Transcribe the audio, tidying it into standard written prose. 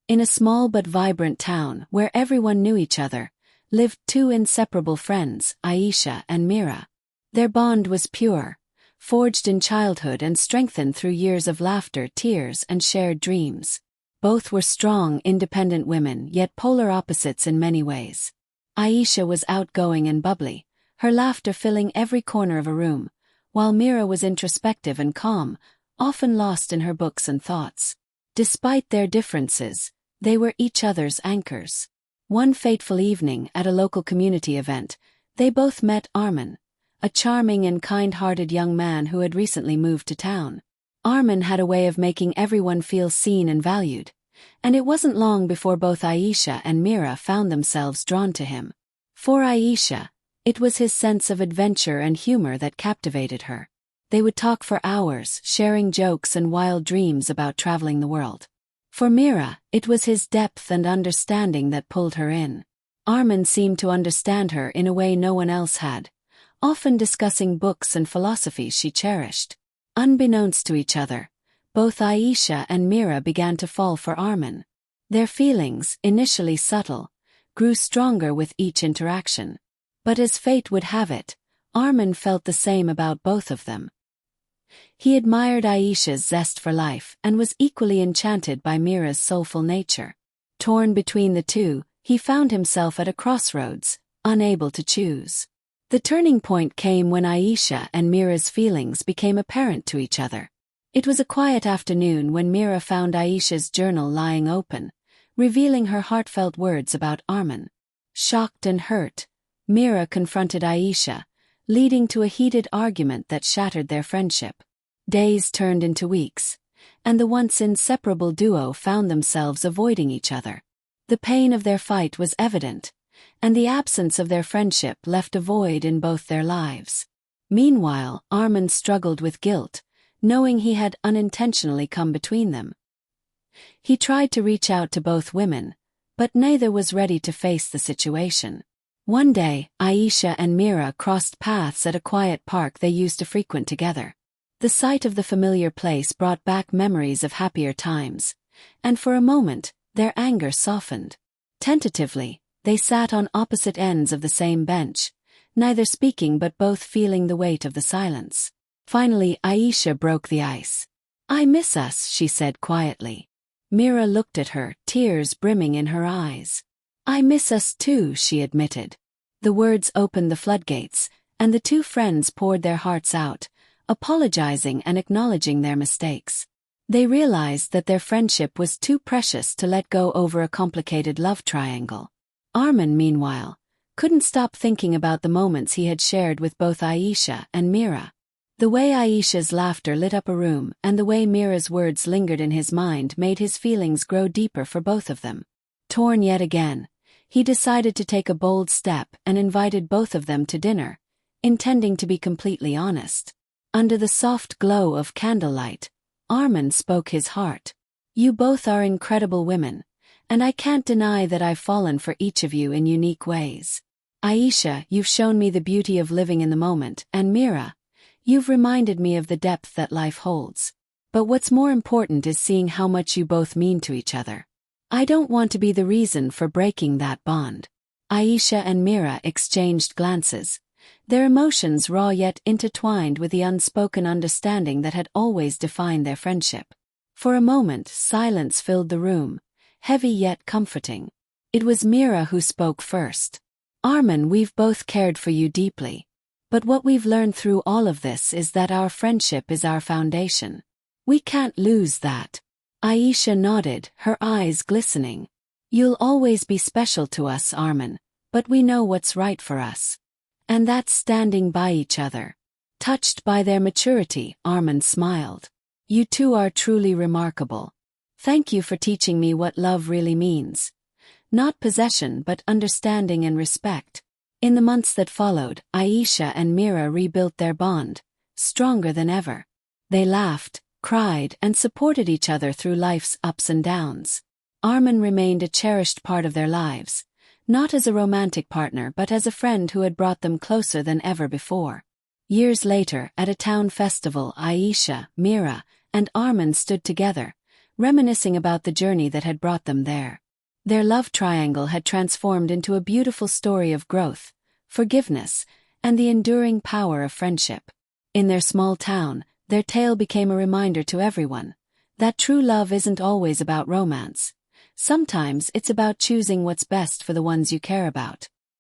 In a small but vibrant town where everyone knew each other, lived two inseparable friends, Aisha and Meera. Their bond was pure, forged in childhood and strengthened through years of laughter, tears, and shared dreams. Both were strong, independent women, yet polar opposites in many ways. Aisha was outgoing and bubbly, her laughter filling every corner of a room, while Meera was introspective and calm, often lost in her books and thoughts. Despite their differences, they were each other's anchors. One fateful evening at a local community event, they both met Arman, a charming and kind-hearted young man who had recently moved to town. Arman had a way of making everyone feel seen and valued, and it wasn't long before both Aisha and Meera found themselves drawn to him. For Aisha, it was his sense of adventure and humor that captivated her. They would talk for hours, sharing jokes and wild dreams about traveling the world. For Meera, it was his depth and understanding that pulled her in. Arman seemed to understand her in a way no one else had, often discussing books and philosophies she cherished. Unbeknownst to each other, both Aisha and Meera began to fall for Arman. Their feelings, initially subtle, grew stronger with each interaction. But as fate would have it, Arman felt the same about both of them. He admired Aisha's zest for life and was equally enchanted by Meera's soulful nature. Torn between the two, he found himself at a crossroads, unable to choose. The turning point came when Aisha and Meera's feelings became apparent to each other. It was a quiet afternoon when Meera found Aisha's journal lying open, revealing her heartfelt words about Arman. Shocked and hurt, Meera confronted Aisha, leading to a heated argument that shattered their friendship. Days turned into weeks, and the once inseparable duo found themselves avoiding each other. The pain of their fight was evident, and the absence of their friendship left a void in both their lives. Meanwhile, Arman struggled with guilt, knowing he had unintentionally come between them. He tried to reach out to both women, but neither was ready to face the situation. One day, Aisha and Meera crossed paths at a quiet park they used to frequent together. The sight of the familiar place brought back memories of happier times, and for a moment, their anger softened. Tentatively, they sat on opposite ends of the same bench, neither speaking but both feeling the weight of the silence. Finally, Aisha broke the ice. "I miss us," she said quietly. Meera looked at her, tears brimming in her eyes. "I miss us too," she admitted. The words opened the floodgates, and the two friends poured their hearts out, apologizing and acknowledging their mistakes. They realized that their friendship was too precious to let go over a complicated love triangle. Arman, meanwhile, couldn't stop thinking about the moments he had shared with both Aisha and Meera. The way Aisha's laughter lit up a room and the way Meera's words lingered in his mind made his feelings grow deeper for both of them. Torn yet again, he decided to take a bold step and invited both of them to dinner, intending to be completely honest. Under the soft glow of candlelight, Arman spoke his heart. "You both are incredible women, and I can't deny that I've fallen for each of you in unique ways. Aisha, you've shown me the beauty of living in the moment, and Meera, you've reminded me of the depth that life holds. But what's more important is seeing how much you both mean to each other. I don't want to be the reason for breaking that bond." Aisha and Meera exchanged glances, their emotions raw yet intertwined with the unspoken understanding that had always defined their friendship. For a moment, silence filled the room, heavy yet comforting. It was Meera who spoke first. "Arman, we've both cared for you deeply. But what we've learned through all of this is that our friendship is our foundation. We can't lose that." Aisha nodded, her eyes glistening. "You'll always be special to us, Arman, but we know what's right for us. And that's standing by each other." Touched by their maturity, Arman smiled. "You two are truly remarkable. Thank you for teaching me what love really means. Not possession but understanding and respect." In the months that followed, Aisha and Meera rebuilt their bond, stronger than ever. They laughed, cried, and supported each other through life's ups and downs. Arman remained a cherished part of their lives, not as a romantic partner but as a friend who had brought them closer than ever before. Years later, at a town festival, Aisha, Meera, and Arman stood together, reminiscing about the journey that had brought them there. Their love triangle had transformed into a beautiful story of growth, forgiveness, and the enduring power of friendship. In their small town, their tale became a reminder to everyone that true love isn't always about romance. Sometimes it's about choosing what's best for the ones you care about.